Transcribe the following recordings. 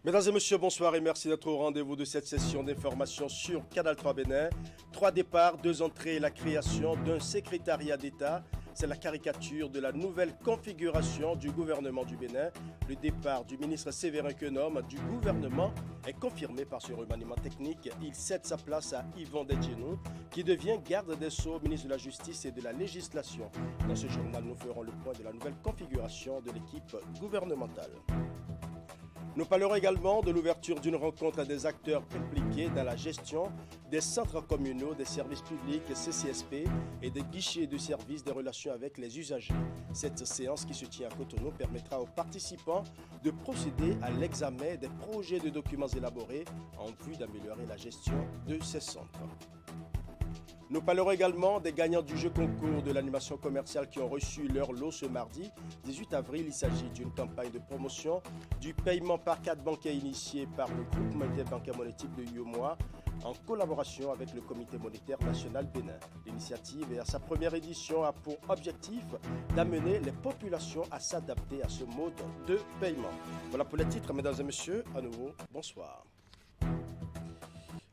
Mesdames et messieurs, bonsoir et merci d'être au rendez-vous de cette session d'information sur Canal 3 Bénin. 3 départs, 2 entrées et la création d'un secrétariat d'État. C'est la caricature de la nouvelle configuration du gouvernement du Bénin. Le départ du ministre Séverin Quenom du gouvernement est confirmé par ce remaniement technique. Il cède sa place à Yvon Dedjenou, qui devient garde des Sceaux, ministre de la Justice et de la Législation. Dans ce journal, nous ferons le point de la nouvelle configuration de l'équipe gouvernementale. Nous parlerons également de l'ouverture d'une rencontre des acteurs impliqués dans la gestion des centres communaux, des services publics, CCSP et des guichets de services des relations avec les usagers. Cette séance qui se tient à Cotonou permettra aux participants de procéder à l'examen des projets de documents élaborés en vue d'améliorer la gestion de ces centres. Nous parlerons également des gagnants du jeu concours de l'animation commerciale qui ont reçu leur lot ce mardi 18 avril. Il s'agit d'une campagne de promotion du paiement par carte bancaire initiée par le groupe monétaire bancaire monétique de UEMOA en collaboration avec le Comité monétaire national Bénin. L'initiative et à sa première édition a pour objectif d'amener les populations à s'adapter à ce mode de paiement. Voilà pour les titres, mesdames et messieurs. À nouveau, bonsoir.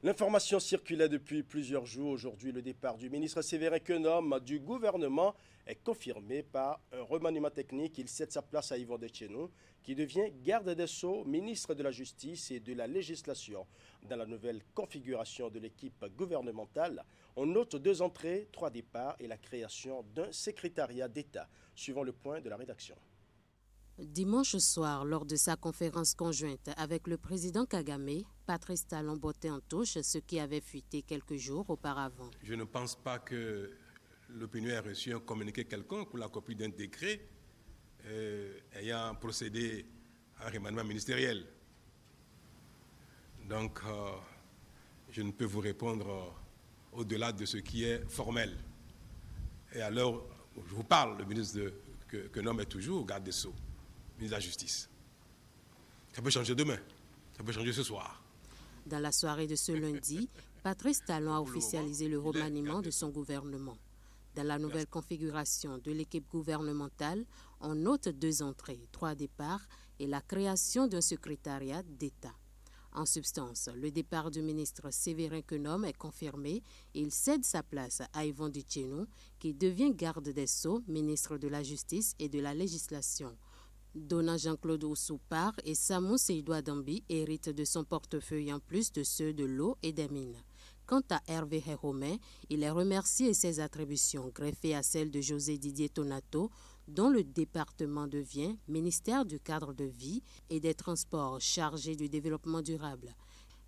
L'information circulait depuis plusieurs jours. Aujourd'hui, le départ du ministre Séverin Quenom du gouvernement est confirmé par un remaniement technique. Il cède sa place à Yvon Dedjenou, qui devient garde des Sceaux, ministre de la Justice et de la Législation. Dans la nouvelle configuration de l'équipe gouvernementale, on note 2 entrées, 3 départs et la création d'un secrétariat d'État, suivant le point de la rédaction. Dimanche soir, lors de sa conférence conjointe avec le président Kagame, Patrice Talon bottait en touche ce qui avait fuité quelques jours auparavant. Je ne pense pas que l'opinion ait reçu un communiqué quelconque ou la copie d'un décret ayant procédé à un remaniement ministériel. Donc, je ne peux vous répondre au-delà de ce qui est formel. Et à l'heure où je vous parle, le ministre Quenom est toujours garde des Sceaux, ministre de la Justice. Ça peut changer demain, ça peut changer ce soir. Dans la soirée de ce lundi, Patrice Talon a officialisé le remaniement de son gouvernement. Dans la nouvelle configuration de l'équipe gouvernementale, on note 2 entrées, 3 départs et la création d'un secrétariat d'État. En substance, le départ du ministre Séverin Quenom est confirmé et il cède sa place à Yvon Dedjenou, qui devient garde des Sceaux, ministre de la Justice et de la Législation. Donna Jean-Claude Oussoupar et Samou Seydou Adambi héritent de son portefeuille en plus de ceux de l'eau et des mines. Quant à Hervé Héromain, il est remercié et ses attributions greffées à celles de José Didier Tonato, dont le département devient ministère du cadre de vie et des transports chargé du développement durable.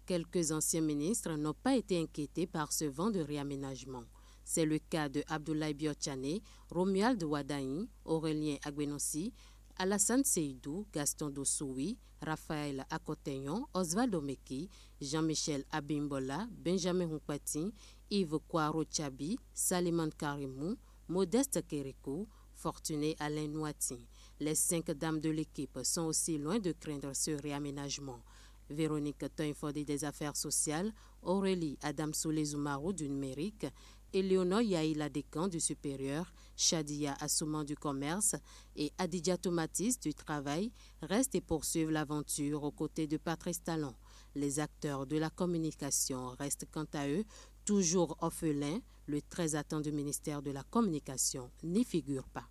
Quelques anciens ministres n'ont pas été inquiétés par ce vent de réaménagement. C'est le cas de Abdoulaye Biotchane, Romuald Wadaï, Aurélien Agbenossi, Alassane Seydou, Gaston Dossoui, Raphaël Akoteyon, Osvaldo Meki, Jean-Michel Abimbola, Benjamin Humpati, Yves Kouaro Tchabi, Saliman Karimou, Modeste Kérikou, Fortuné Alain Nouati. Les 5 dames de l'équipe sont aussi loin de craindre ce réaménagement. Véronique Toinfodi des Affaires sociales, Aurélie Adam Soulé-Zoumarou du numérique, Éléonore Yaïla Descamps du supérieur, Shadia Assouman du commerce et Adidja Tomatis du travail restent et poursuivent l'aventure aux côtés de Patrice Talon. Les acteurs de la communication restent quant à eux toujours orphelins. Le très attendu ministère de la Communication n'y figure pas.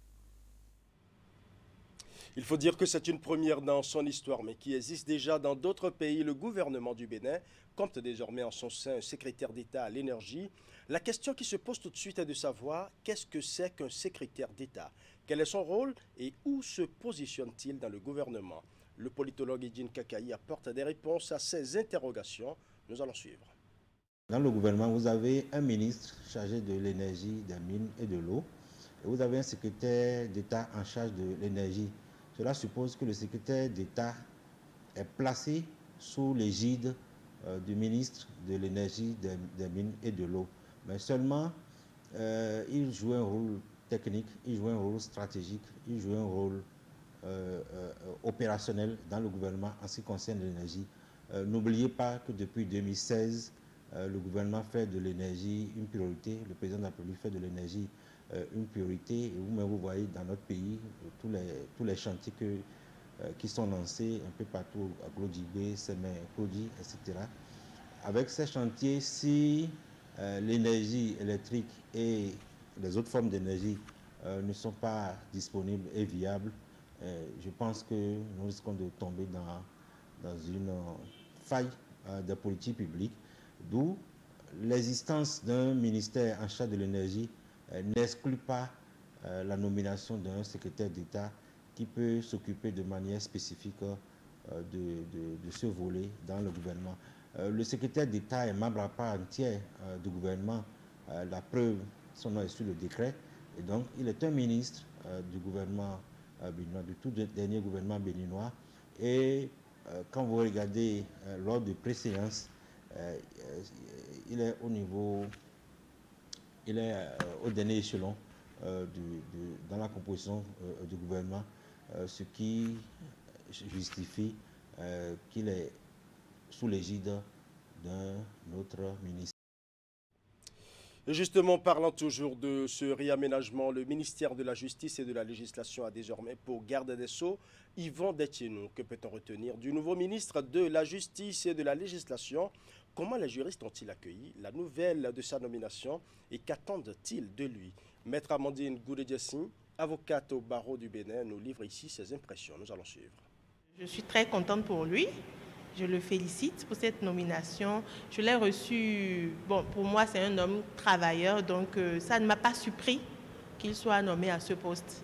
Il faut dire que c'est une première dans son histoire, mais qui existe déjà dans d'autres pays. Le gouvernement du Bénin compte désormais en son sein un secrétaire d'État à l'énergie. La question qui se pose tout de suite est de savoir qu'est-ce que c'est qu'un secrétaire d'État? Quel est son rôle et où se positionne-t-il dans le gouvernement? Le politologue Edine Kakaï apporte des réponses à ces interrogations. Nous allons suivre. Dans le gouvernement, vous avez un ministre chargé de l'énergie, des mines et de l'eau. Et vous avez un secrétaire d'État en charge de l'énergie. Cela suppose que le secrétaire d'État est placé sous l'égide du ministre de l'énergie, des mines et de l'eau. Mais seulement, il joue un rôle technique, il joue un rôle stratégique, il joue un rôle opérationnel dans le gouvernement en ce qui concerne l'énergie. N'oubliez pas que depuis 2016, le gouvernement fait de l'énergie une priorité, le président de la République fait de l'énergie une priorité. Et vous-même, vous voyez dans notre pays tous les chantiers que qui sont lancés un peu partout à Glodjibé, Semé, Kodi, etc. Avec ces chantiers, si l'énergie électrique et les autres formes d'énergie ne sont pas disponibles et viables, je pense que nous risquons de tomber dans une faille des politiques publiques, d'où l'existence d'un ministère en charge de l'énergie n'exclut pas la nomination d'un secrétaire d'État qui peut s'occuper de manière spécifique de ce volet dans le gouvernement. Le secrétaire d'État est membre à part entière du gouvernement. La preuve, son nom est sur le décret. Et donc, il est un ministre du gouvernement béninois, du tout dernier gouvernement béninois. Et quand vous regardez lors de préséance, il est au niveau, il est au dernier échelon dans la composition du gouvernement, ce qui justifie qu'il est sous l'égide d'un autre ministère. Et justement, parlant toujours de ce réaménagement, le ministère de la Justice et de la Législation a désormais pour garde des Sceaux Yvon Detienou. Que peut-on retenir du nouveau ministre de la Justice et de la Législation? Comment les juristes ont-ils accueilli la nouvelle de sa nomination et qu'attendent-ils de lui? Maître Amandine Goudé-Diassine, avocate au barreau du Bénin, nous livre ici ses impressions. Nous allons suivre. Je suis très contente pour lui. Je le félicite pour cette nomination. Je l'ai reçu, bon, pour moi c'est un homme travailleur, donc ça ne m'a pas surpris qu'il soit nommé à ce poste.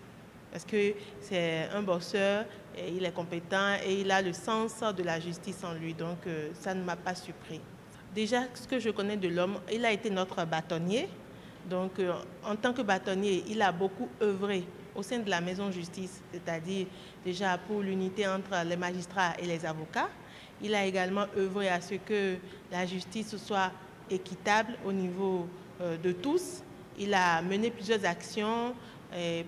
Parce que c'est un bosseur, et il est compétent et il a le sens de la justice en lui, donc ça ne m'a pas surpris. Déjà, ce que je connais de l'homme, il a été notre bâtonnier. Donc en tant que bâtonnier, il a beaucoup œuvré au sein de la maison justice, c'est-à-dire déjà pour l'unité entre les magistrats et les avocats. Il a également œuvré à ce que la justice soit équitable au niveau de tous. Il a mené plusieurs actions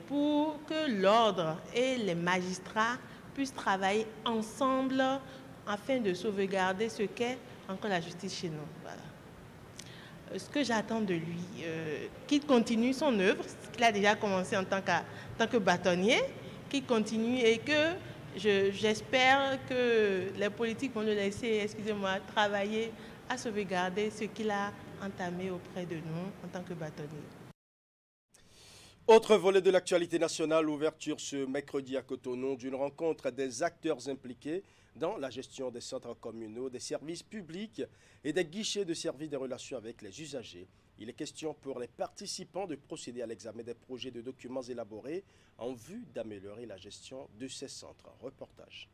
pour que l'ordre et les magistrats puissent travailler ensemble afin de sauvegarder ce qu'est encore la justice chez nous. Voilà. Ce que j'attends de lui, qu'il continue son œuvre, ce qu'il a déjà commencé en tant que bâtonnier, qu'il continue et que j'espère que les politiques vont le laisser, excusez-moi, travailler à sauvegarder ce qu'il a entamé auprès de nous en tant que bâtonnier. Autre volet de l'actualité nationale, ouverture ce mercredi à Cotonou d'une rencontre des acteurs impliqués dans la gestion des centres communaux, des services publics et des guichets de service des relations avec les usagers. Il est question pour les participants de procéder à l'examen des projets de documents élaborés en vue d'améliorer la gestion de ces centres. Reportage.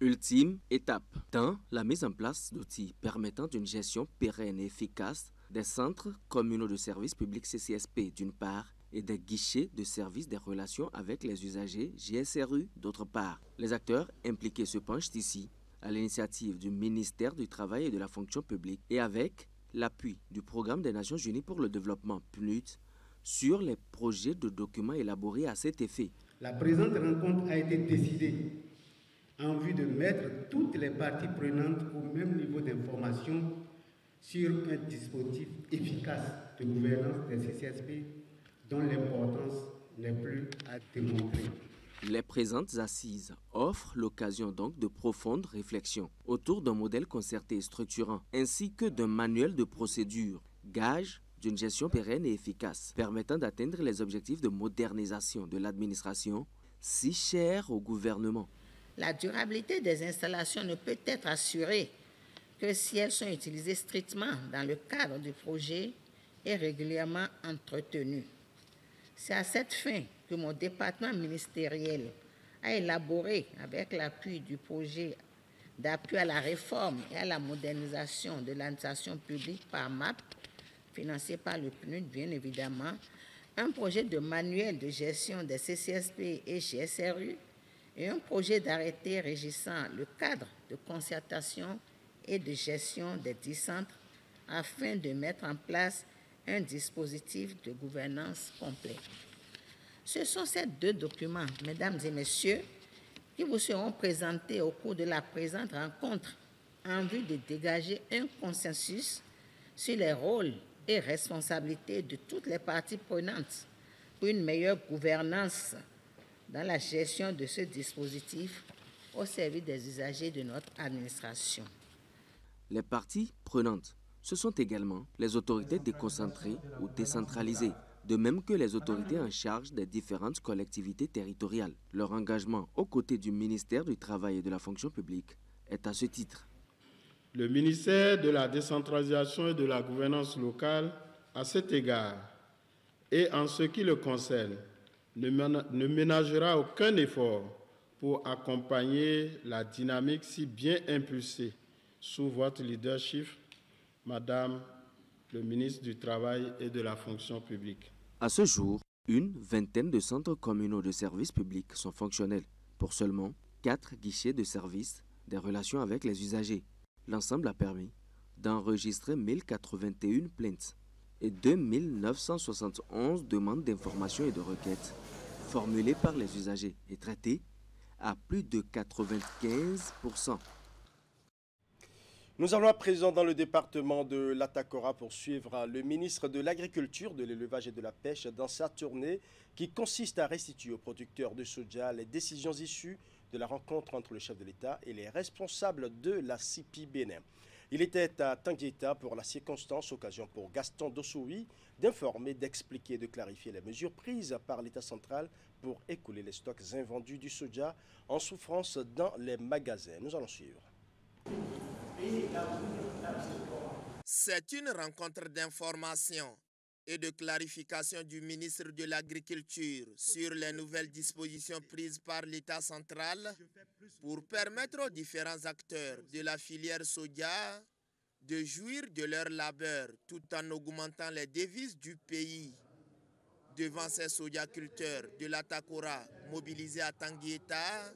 Ultime étape, dans la mise en place d'outils permettant une gestion pérenne et efficace des centres communaux de services publics CCSP d'une part et des guichets de service des relations avec les usagers GSRU d'autre part. Les acteurs impliqués se penchent ici à l'initiative du ministère du Travail et de la Fonction publique et avec l'appui du Programme des Nations Unies pour le développement PNUD sur les projets de documents élaborés à cet effet. La présente rencontre a été décidée en vue de mettre toutes les parties prenantes au même niveau d'information sur un dispositif efficace de gouvernance des CCSP dont l'importance n'est plus à démontrer. Les présentes assises offrent l'occasion donc de profondes réflexions autour d'un modèle concerté et structurant, ainsi que d'un manuel de procédure, gage d'une gestion pérenne et efficace, permettant d'atteindre les objectifs de modernisation de l'administration si chers au gouvernement. La durabilité des installations ne peut être assurée que si elles sont utilisées strictement dans le cadre du projet et régulièrement entretenues. C'est à cette fin que mon département ministériel a élaboré, avec l'appui du projet d'appui à la réforme et à la modernisation de l'administration publique par MAP, financé par le PNUD bien évidemment, un projet de manuel de gestion des CCSP et GSRU et un projet d'arrêté régissant le cadre de concertation et de gestion des 10 centres afin de mettre en place un dispositif de gouvernance complet. Ce sont ces deux documents, mesdames et messieurs, qui vous seront présentés au cours de la présente rencontre en vue de dégager un consensus sur les rôles et responsabilités de toutes les parties prenantes pour une meilleure gouvernance dans la gestion de ce dispositif au service des usagers de notre administration. Les parties prenantes, ce sont également les autorités déconcentrées ou décentralisées, de même que les autorités en charge des différentes collectivités territoriales. Leur engagement aux côtés du ministère du Travail et de la Fonction publique est à ce titre. Le ministère de la décentralisation et de la gouvernance locale, à cet égard, et en ce qui le concerne, ne ménagera aucun effort pour accompagner la dynamique si bien impulsée sous votre leadership, Madame le ministre du Travail et de la Fonction publique. À ce jour, une vingtaine de centres communaux de services publics sont fonctionnels pour seulement 4 guichets de services des relations avec les usagers. L'ensemble a permis d'enregistrer 1081 plaintes et 2971 demandes d'information et de requêtes formulées par les usagers et traitées à plus de 95%. Nous allons à présent dans le département de l'Atakora pour suivre le ministre de l'Agriculture, de l'Élevage et de la Pêche dans sa tournée qui consiste à restituer aux producteurs de soja les décisions issues de la rencontre entre le chef de l'État et les responsables de la CIPI Bénin. Il était à Tangueta pour la circonstance, occasion pour Gaston Dossoui d'informer, d'expliquer et de clarifier les mesures prises par l'État central pour écouler les stocks invendus du soja en souffrance dans les magasins. Nous allons suivre. C'est une rencontre d'information et de clarification du ministre de l'Agriculture sur les nouvelles dispositions prises par l'État central pour permettre aux différents acteurs de la filière soja de jouir de leur labeur tout en augmentant les devises du pays. Devant ces sojaculteurs de l'Atakora mobilisés à Tangueta,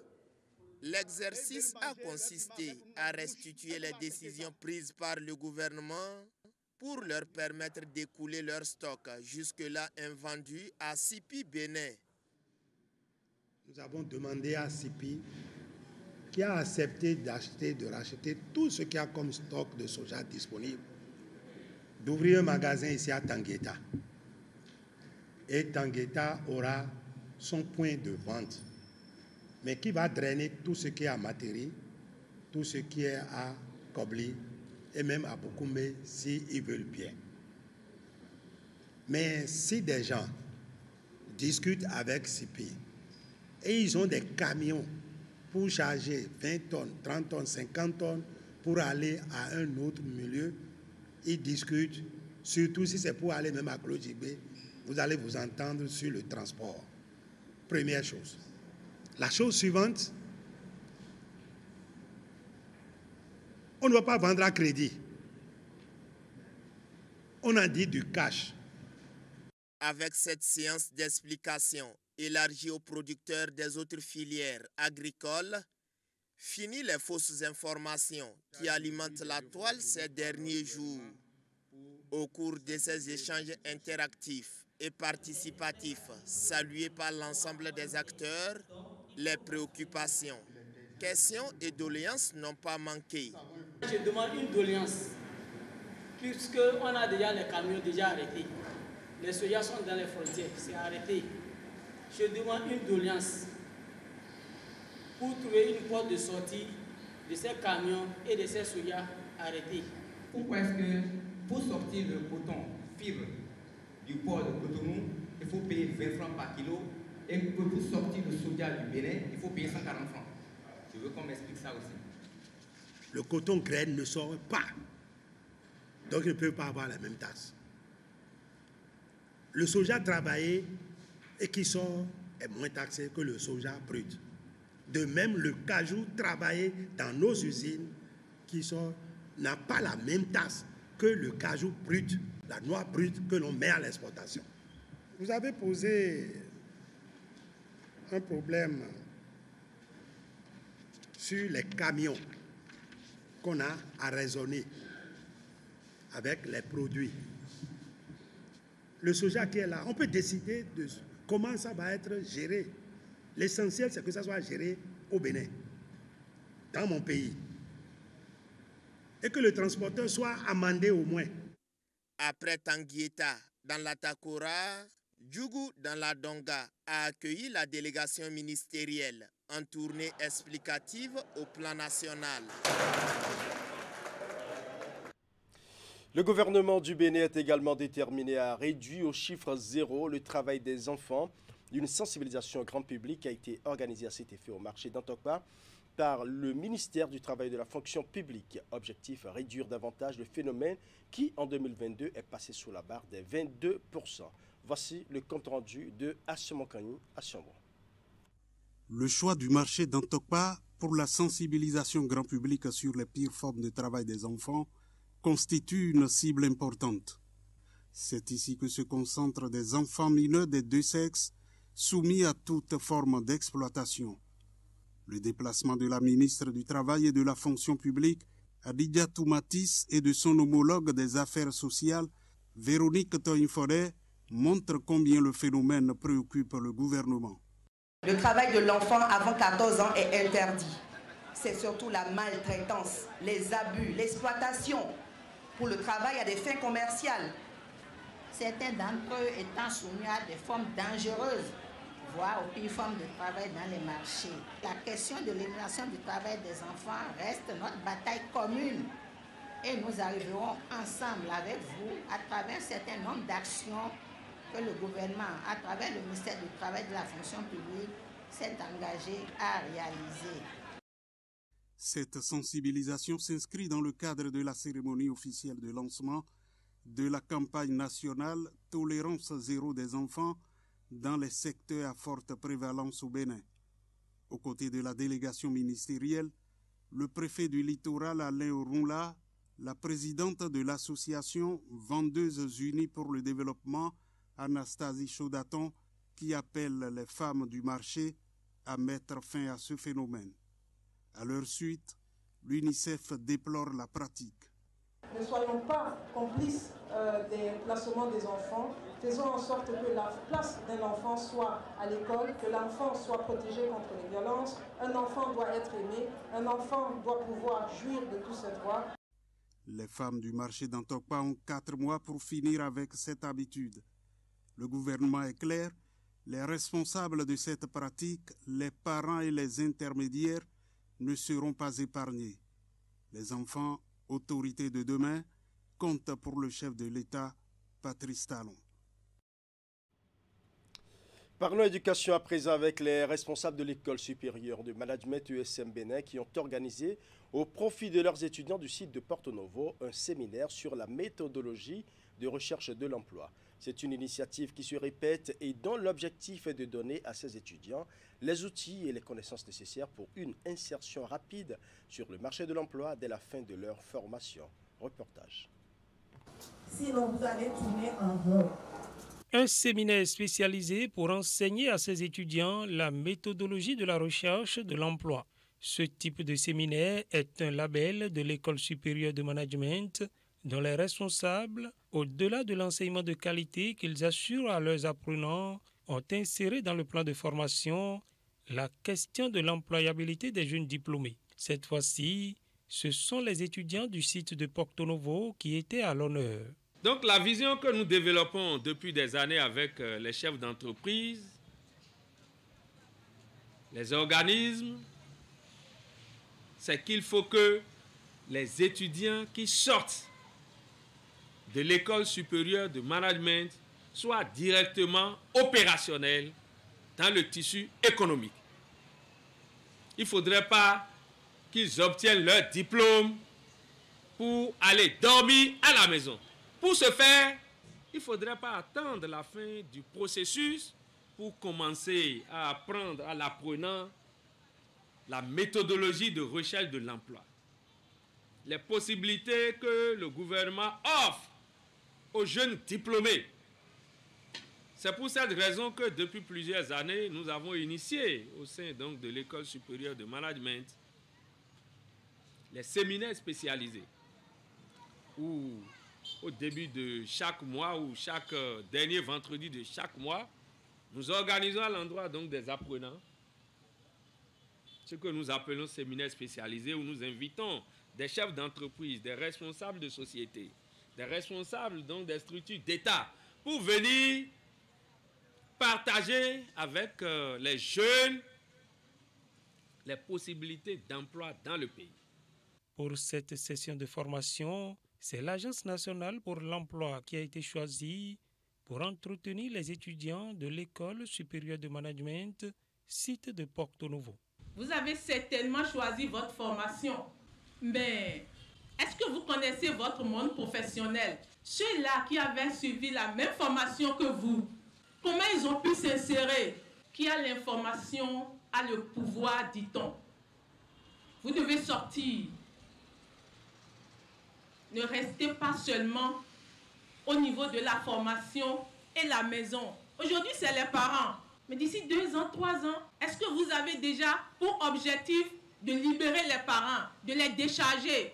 l'exercice a consisté à restituer les décisions prises par le gouvernement pour leur permettre d'écouler leur stock jusque-là invendu à CIPI Bénin. Nous avons demandé à CIPI, qui a accepté de racheter tout ce qu'il y a comme stock de soja disponible, d'ouvrir un magasin ici à Tangueta. Et Tangueta aura son point de vente, mais qui va drainer tout ce qui est à Materi, tout ce qui est à Kobli, et même à Bokoumé s'ils veulent bien. Mais si des gens discutent avec CIPI et ils ont des camions pour charger 20 tonnes, 30 tonnes, 50 tonnes pour aller à un autre milieu, ils discutent, surtout si c'est pour aller même à Klodjibé, vous allez vous entendre sur le transport. Première chose. La chose suivante, on ne va pas vendre à crédit. On a dit du cash. Avec cette séance d'explication élargie aux producteurs des autres filières agricoles, fini les fausses informations qui alimentent la toile ces derniers jours. Au cours de ces échanges interactifs et participatifs, salués par l'ensemble des acteurs, les préoccupations, questions et doléances n'ont pas manqué. Je demande une doléance, puisqu'on a déjà les camions déjà arrêtés. Les sojas sont dans les frontières, c'est arrêté. Je demande une doléance pour trouver une porte de sortie de ces camions et de ces sojas arrêtés. Pourquoi est-ce que pour sortir le coton fibre du port de Cotonou, il faut payer 20 francs par kilo, et pour sortir le soja du Bénin, il faut payer 140 francs. Je veux qu'on m'explique ça aussi. Le coton graine ne sort pas, donc il ne peut pas avoir la même taxe. Le soja travaillé et qui sort est moins taxé que le soja brut. De même, le cajou travaillé dans nos usines qui sort n'a pas la même taxe que le cajou brut, la noix brute que l'on met à l'exportation. Vous avez posé un problème sur les camions qu'on a à raisonner avec les produits. Le soja qui est là, on peut décider de comment ça va être géré. L'essentiel, c'est que ça soit géré au Bénin, dans mon pays. Et que le transporteur soit amendé au moins. Après Tangueta, dans l'Atakora, Djougou, dans la Donga, a accueilli la délégation ministérielle en tournée explicative au plan national. Le gouvernement du Bénin est également déterminé à réduire au chiffre zéro le travail des enfants. Une sensibilisation grand public a été organisée à cet effet au marché d'Antokpa par le ministère du Travail et de la Fonction publique. Objectif, réduire davantage le phénomène qui, en 2022, est passé sous la barre des 22%. Voici le compte-rendu de Assomonkani à Siambo. Le choix du marché d'Antokpa pour la sensibilisation grand public sur les pires formes de travail des enfants constitue une cible importante. C'est ici que se concentrent des enfants mineurs des deux sexes soumis à toute forme d'exploitation. Le déplacement de la ministre du Travail et de la Fonction publique, Adidja Toumatis, et de son homologue des Affaires sociales, Véronique Toinforé, montre combien le phénomène préoccupe le gouvernement. Le travail de l'enfant avant 14 ans est interdit. C'est surtout la maltraitance, les abus, l'exploitation pour le travail à des fins commerciales. Certains d'entre eux étant soumis à des formes dangereuses, voire aux pires formes de travail dans les marchés. La question de l'élimination du travail des enfants reste notre bataille commune. Et nous arriverons ensemble avec vous à travers un certain nombre d'actions que le gouvernement, à travers le ministère du Travail et de la Fonction publique, s'est engagé à réaliser. Cette sensibilisation s'inscrit dans le cadre de la cérémonie officielle de lancement de la campagne nationale Tolérance zéro des enfants dans les secteurs à forte prévalence au Bénin. Aux côtés de la délégation ministérielle, le préfet du littoral Alain Orunla, la présidente de l'association Vendeuses Unies pour le développement, Anastasie Chaudaton, qui appelle les femmes du marché à mettre fin à ce phénomène. À leur suite, l'UNICEF déplore la pratique. Ne soyons pas complices des placements des enfants. Faisons en sorte que la place d'un enfant soit à l'école, que l'enfant soit protégé contre les violences. Un enfant doit être aimé, un enfant doit pouvoir jouir de tous ses droits. Les femmes du marché d'Antokpa ont 4 mois pour finir avec cette habitude. Le gouvernement est clair, les responsables de cette pratique, les parents et les intermédiaires ne seront pas épargnés. Les enfants, autorités de demain, comptent pour le chef de l'État, Patrice Talon. Parlons éducation à présent avec les responsables de l'école supérieure de management USM Bénin qui ont organisé au profit de leurs étudiants du site de Porto Novo un séminaire sur la méthodologie de recherche de l'emploi. C'est une initiative qui se répète et dont l'objectif est de donner à ces étudiants les outils et les connaissances nécessaires pour une insertion rapide sur le marché de l'emploi dès la fin de leur formation. Reportage. Sinon, vous allez tourner en rond. Un séminaire spécialisé pour enseigner à ces étudiants la méthodologie de la recherche de l'emploi. Ce type de séminaire est un label de l'École supérieure de management dont les responsables, au-delà de l'enseignement de qualité qu'ils assurent à leurs apprenants, ont inséré dans le plan de formation la question de l'employabilité des jeunes diplômés. Cette fois-ci, ce sont les étudiants du site de Porto Novo qui étaient à l'honneur. Donc la vision que nous développons depuis des années avec les chefs d'entreprise, les organismes, c'est qu'il faut que les étudiants qui sortent de l'école supérieure de management soient directement opérationnels dans le tissu économique. Il ne faudrait pas qu'ils obtiennent leur diplôme pour aller dormir à la maison. Pour ce faire, il ne faudrait pas attendre la fin du processus pour commencer à apprendre à l'apprenant la méthodologie de recherche de l'emploi. Les possibilités que le gouvernement offre aux jeunes diplômés. C'est pour cette raison que depuis plusieurs années, nous avons initié au sein donc de l'École supérieure de management les séminaires spécialisés où au début de chaque mois ou chaque dernier vendredi de chaque mois, nous organisons à l'endroit donc des apprenants ce que nous appelons séminaires spécialisés où nous invitons des chefs d'entreprise, des responsables de société, des responsables donc des structures d'État pour venir partager avec les jeunes les possibilités d'emploi dans le pays. Pour cette session de formation, c'est l'Agence nationale pour l'emploi qui a été choisie pour entretenir les étudiants de l'École supérieure de management, site de Porto Novo. Vous avez certainement choisi votre formation, mais est-ce que vous connaissez votre monde professionnel? Ceux-là qui avaient suivi la même formation que vous, comment ils ont pu s'insérer? Qui a l'information a le pouvoir, dit-on. Vous devez sortir. Ne restez pas seulement au niveau de la formation et la maison. Aujourd'hui, c'est les parents. Mais d'ici 2 ans, 3 ans, est-ce que vous avez déjà pour objectif de libérer les parents, de les décharger?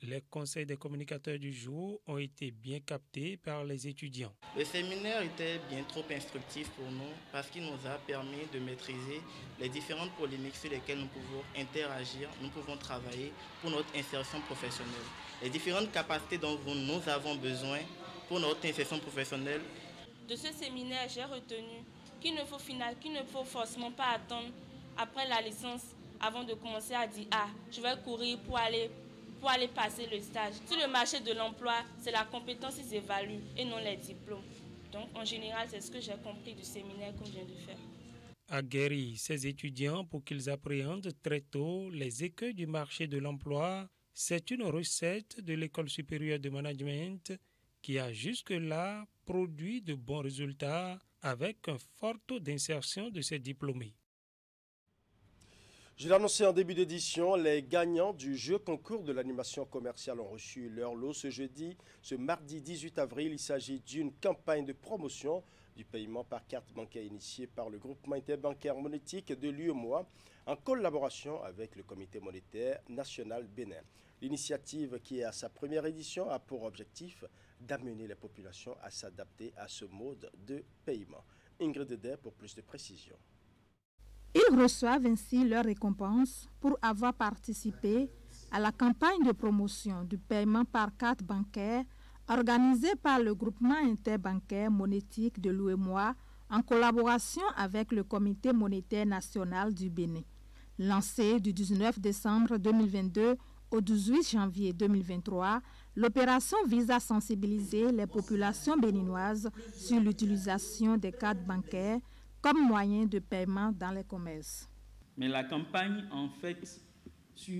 Les conseils des communicateurs du jour ont été bien captés par les étudiants. Le séminaire était bien trop instructif pour nous parce qu'il nous a permis de maîtriser les différentes polémiques sur lesquelles nous pouvons interagir, nous pouvons travailler pour notre insertion professionnelle. Les différentes capacités dont nous avons besoin pour notre insertion professionnelle. De ce séminaire, j'ai retenu qu'il ne faut forcément pas attendre après la licence avant de commencer à dire « Ah, je vais courir pour aller passer le stage ». Sur le marché de l'emploi, c'est la compétence qui s'évalue et non les diplômes. Donc, en général, c'est ce que j'ai compris du séminaire qu'on vient de faire. Aguerrir ces étudiants pour qu'ils appréhendent très tôt les écueils du marché de l'emploi, c'est une recette de l'École supérieure de management qui a jusque-là produit de bons résultats avec un fort taux d'insertion de ses diplômés. Je l'ai annoncé en début d'édition, les gagnants du jeu concours de l'animation commerciale ont reçu leur lot ce mardi 18 avril. Il s'agit d'une campagne de promotion du paiement par carte bancaire initiée par le groupement interbancaire monétique de l'UEMOA en collaboration avec le Comité monétaire national Bénin. L'initiative, qui est à sa première édition, a pour objectif d'amener les populations à s'adapter à ce mode de paiement. Ingrid Dedé pour plus de précisions. Ils reçoivent ainsi leur récompense pour avoir participé à la campagne de promotion du paiement par carte bancaire organisée par le groupement interbancaire monétique de l'UEMOA en collaboration avec le Comité monétaire national du Bénin. Lancée du 19 décembre 2022 au 18 janvier 2023, l'opération vise à sensibiliser les populations béninoises sur l'utilisation des cartes bancaires comme moyen de paiement dans les commerces. Mais la campagne, en fait,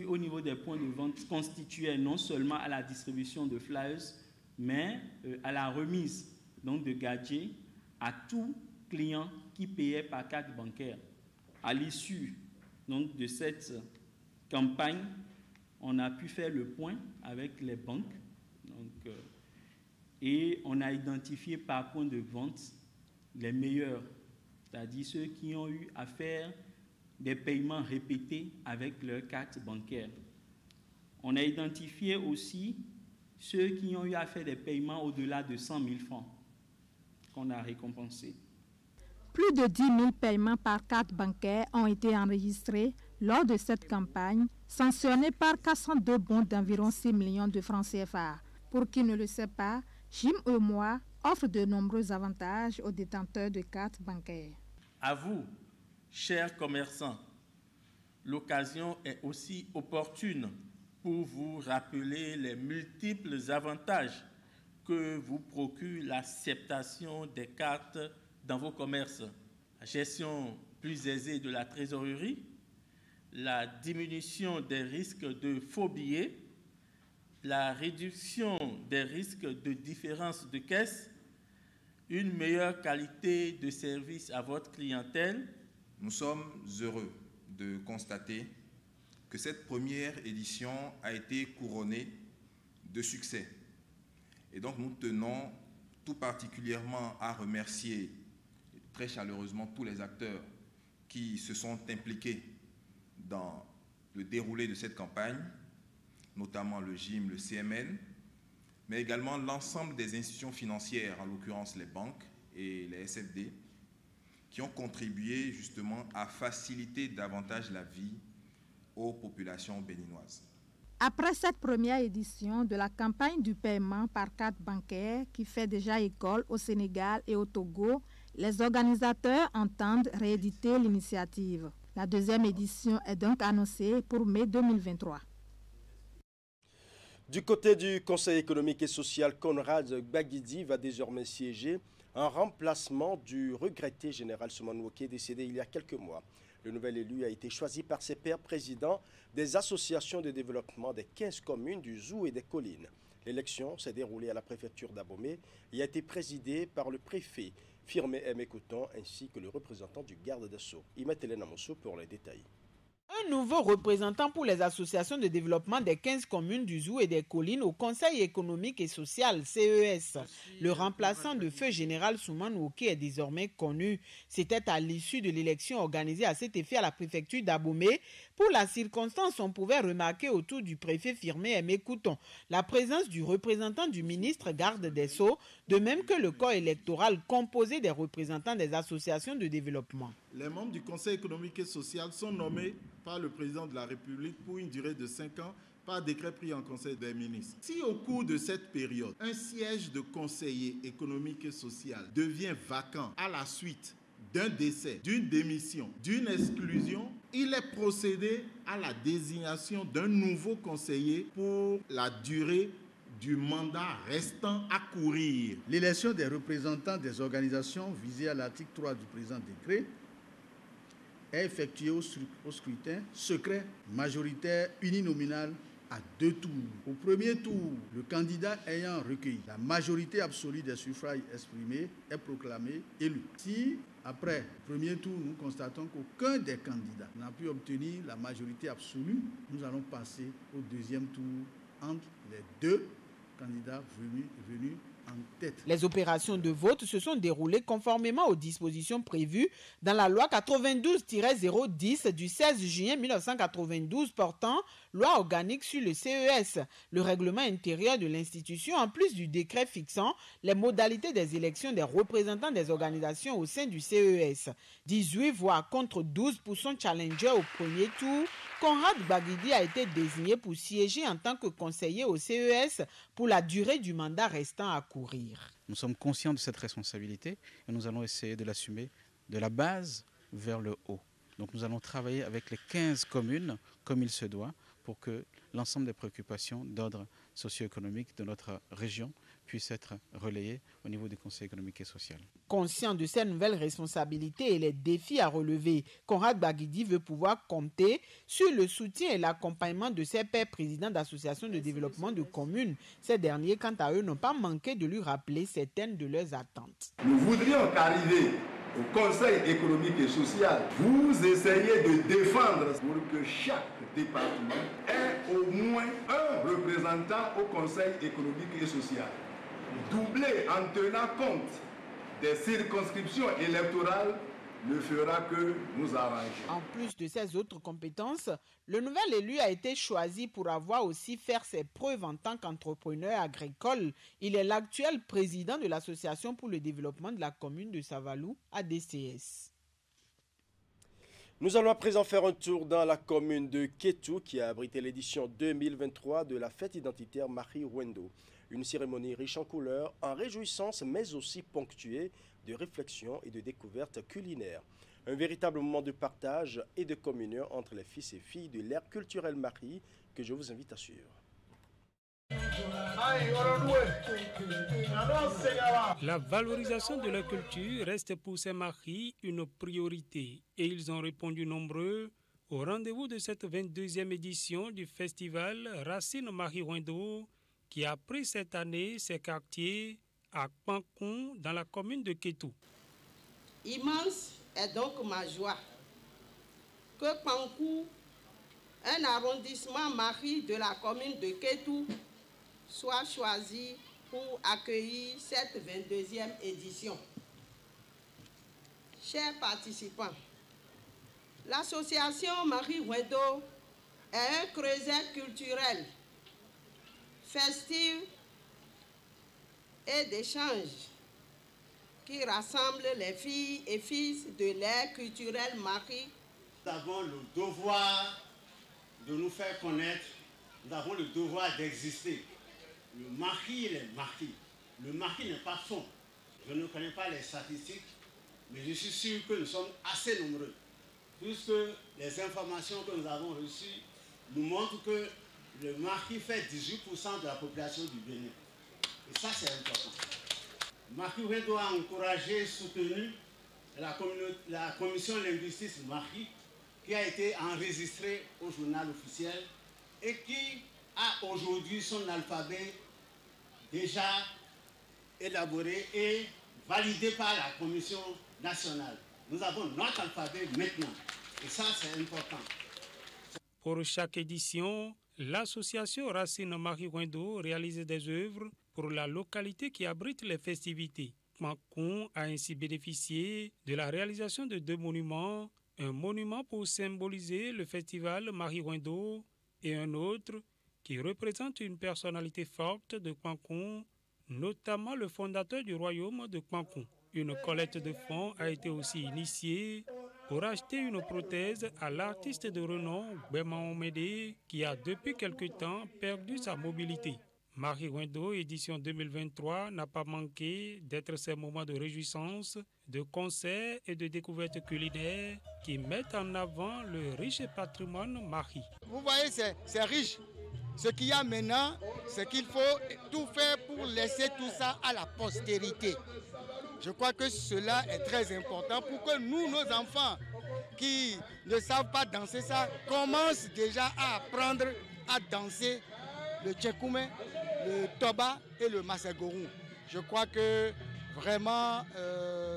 au niveau des points de vente, constituait non seulement à la distribution de flyers, mais à la remise donc, de gadgets à tout client qui payait par carte bancaire. À l'issue donc, de cette campagne, on a pu faire le point avec les banques et on a identifié par point de vente les meilleurs, c'est-à-dire ceux qui ont eu à faire des paiements répétés avec leur carte bancaire. On a identifié aussi ceux qui ont eu à faire des paiements au-delà de 100 000 francs qu'on a récompensés. Plus de 10 000 paiements par carte bancaire ont été enregistrés lors de cette campagne, sanctionnée par 402 bons d'environ 6 millions de francs CFA. Pour qui ne le sait pas, JIM-EMOA offre de nombreux avantages aux détenteurs de cartes bancaires. À vous, chers commerçants, l'occasion est aussi opportune pour vous rappeler les multiples avantages que vous procure l'acceptation des cartes dans vos commerces. La gestion plus aisée de la trésorerie, la diminution des risques de faux billets, la réduction des risques de différence de caisse, une meilleure qualité de service à votre clientèle. Nous sommes heureux de constater que cette première édition a été couronnée de succès. Et donc nous tenons tout particulièrement à remercier très chaleureusement tous les acteurs qui se sont impliqués dans le déroulé de cette campagne, notamment le GIM, le CMN, mais également l'ensemble des institutions financières, en l'occurrence les banques et les SFD, qui ont contribué justement à faciliter davantage la vie aux populations béninoises. Après cette première édition de la campagne du paiement par carte bancaire qui fait déjà école au Sénégal et au Togo, les organisateurs entendent rééditer l'initiative. La deuxième édition est donc annoncée pour mai 2023. Du côté du Conseil économique et social, Conrad Baguidi va désormais siéger en remplacement du regretté général Soumane Woké décédé il y a quelques mois. Le nouvel élu a été choisi par ses pairs présidents des associations de développement des 15 communes du Zou et des Collines. L'élection s'est déroulée à la préfecture d'Abomey et a été présidée par le préfet Firmé Aimé Couton ainsi que le représentant du garde des Sceaux. Imet Hélène Amosso pour les détails. Un nouveau représentant pour les associations de développement des 15 communes du Zou et des Collines au Conseil économique et social, CES. Le remplaçant de feu général Soumane Woké est désormais connu. C'était à l'issue de l'élection organisée à cet effet à la préfecture d'Abomey. Pour la circonstance, on pouvait remarquer autour du préfet Firmé Aimé Couton la présence du représentant du ministre garde des Sceaux, de même que le corps électoral composé des représentants des associations de développement. Les membres du Conseil économique et social sont nommés par le président de la République pour une durée de 5 ans par décret pris en Conseil des ministres. Si au cours de cette période, un siège de conseiller économique et social devient vacant à la suite d'un décès, d'une démission, d'une exclusion, il est procédé à la désignation d'un nouveau conseiller pour la durée du mandat restant à courir. L'élection des représentants des organisations visées à l'article 3 du présent décret est effectuée au scrutin secret majoritaire uninominal à 2 tours. Au premier tour, le candidat ayant recueilli la majorité absolue des suffrages exprimés est proclamé élu. Si, après le premier tour, nous constatons qu'aucun des candidats n'a pu obtenir la majorité absolue, nous allons passer au deuxième tour entre les deux candidats venus en tête. Les opérations de vote se sont déroulées conformément aux dispositions prévues dans la loi 92-010 du 16 juillet 1992 portant loi organique sur le CES, le règlement intérieur de l'institution, en plus du décret fixant les modalités des élections des représentants des organisations au sein du CES. 18 voix contre 12 pour son challenger au premier tour. Conrad Baguidi a été désigné pour siéger en tant que conseiller au CES pour la durée du mandat restant à courir. Nous sommes conscients de cette responsabilité et nous allons essayer de l'assumer de la base vers le haut. Donc nous allons travailler avec les 15 communes comme il se doit pour que l'ensemble des préoccupations d'ordre socio-économique de notre région puissent être relayées au niveau du Conseil économique et social. Conscient de ces nouvelles responsabilités et les défis à relever, Conrad Baguidi veut pouvoir compter sur le soutien et l'accompagnement de ses pairs présidents d'associations de développement de communes. Ces derniers, quant à eux, n'ont pas manqué de lui rappeler certaines de leurs attentes. Nous voudrions qu'arriver au Conseil économique et social, vous essayez de défendre pour que chaque département ait au moins un représentant au Conseil économique et social, doublé en tenant compte des circonscriptions électorales ne fera que nous arranger. En plus de ses autres compétences, le nouvel élu a été choisi pour avoir aussi fait ses preuves en tant qu'entrepreneur agricole. Il est l'actuel président de l'Association pour le développement de la commune de Savalou, ADCS. Nous allons à présent faire un tour dans la commune de Kétou qui a abrité l'édition 2023 de la fête identitaire Marie Wendo. Une cérémonie riche en couleurs, en réjouissances, mais aussi ponctuée de réflexions et de découvertes culinaires. Un véritable moment de partage et de communion entre les fils et filles de l'ère culturelle Marie que je vous invite à suivre. La valorisation de la culture reste pour ces maris une priorité et ils ont répondu nombreux au rendez-vous de cette 22e édition du festival Racine Marie Wendo qui a pris cette année ses quartiers à Kpankon dans la commune de Kétou. Immense est donc ma joie que Kpankon, un arrondissement Marie de la commune de Kétou, soit choisi pour accueillir cette 22e édition. Chers participants, l'association Marie Wendo est un creuset culturel, festif et d'échange qui rassemble les filles et fils de l'ère culturelle Marie. Nous avons le devoir de nous faire connaître, nous avons le devoir d'exister. Le Marie, il est Marie. Le Marie n'est pas faux. Je ne connais pas les statistiques, mais je suis sûr que nous sommes assez nombreux puisque les informations que nous avons reçues nous montrent que le Mahi fait 18% de la population du Bénin. Et ça, c'est important. Mahi Ouedo a encouragé et soutenu la commission linguistique Mahi, qui a été enregistrée au journal officiel et qui a aujourd'hui son alphabet déjà élaboré et validé par la commission nationale. Nous avons notre alphabet maintenant et ça c'est important. Pour chaque édition, l'association Racine Mahi Ouedo réalise des œuvres pour la localité qui abrite les festivités. Kpankun a ainsi bénéficié de la réalisation de 2 monuments, un monument pour symboliser le festival Mahi Ouedo et un autre qui représente une personnalité forte de Kpankun, notamment le fondateur du royaume de Kpankun. Une collecte de fonds a été aussi initiée pour acheter une prothèse à l'artiste de renom Gbema Omede qui a depuis quelque temps perdu sa mobilité. Mahi Ouedo, édition 2023, n'a pas manqué d'être ces moments de réjouissance, de concerts et de découvertes culinaires qui mettent en avant le riche patrimoine Mahi. Vous voyez, c'est riche. Ce qu'il y a maintenant, c'est qu'il faut tout faire pour laisser tout ça à la postérité. Je crois que cela est très important pour que nous, nos enfants qui ne savent pas danser ça, commencent déjà à apprendre à danser le tchekoumé, le toba et le masagorou. Je crois que vraiment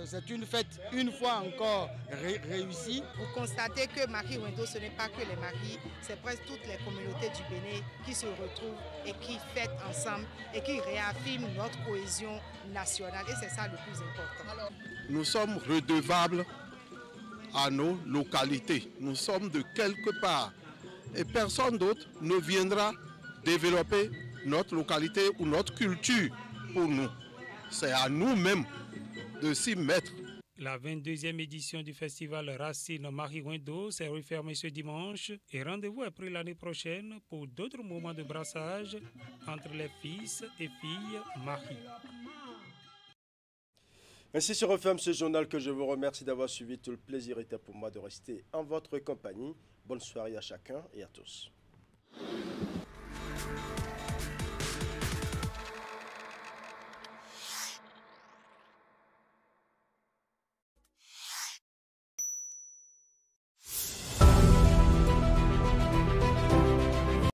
c'est une fête une fois encore réussie. Vous constatez que Mahi Ouedo, ce n'est pas que les Mahis, c'est presque toutes les communautés du Bénin qui se retrouvent et qui fêtent ensemble et qui réaffirment notre cohésion nationale et c'est ça le plus important. Nous sommes redevables à nos localités. Nous sommes de quelque part et personne d'autre ne viendra développer notre localité ou notre culture pour nous. C'est à nous-mêmes de s'y mettre. La 22e édition du festival Racine Mahi Ouedo s'est refermée ce dimanche et rendez-vous est pris l'année prochaine pour d'autres moments de brassage entre les fils et filles Mahi. Ainsi se referme ce journal que je vous remercie d'avoir suivi. Tout le plaisir était pour moi de rester en votre compagnie. Bonne soirée à chacun et à tous.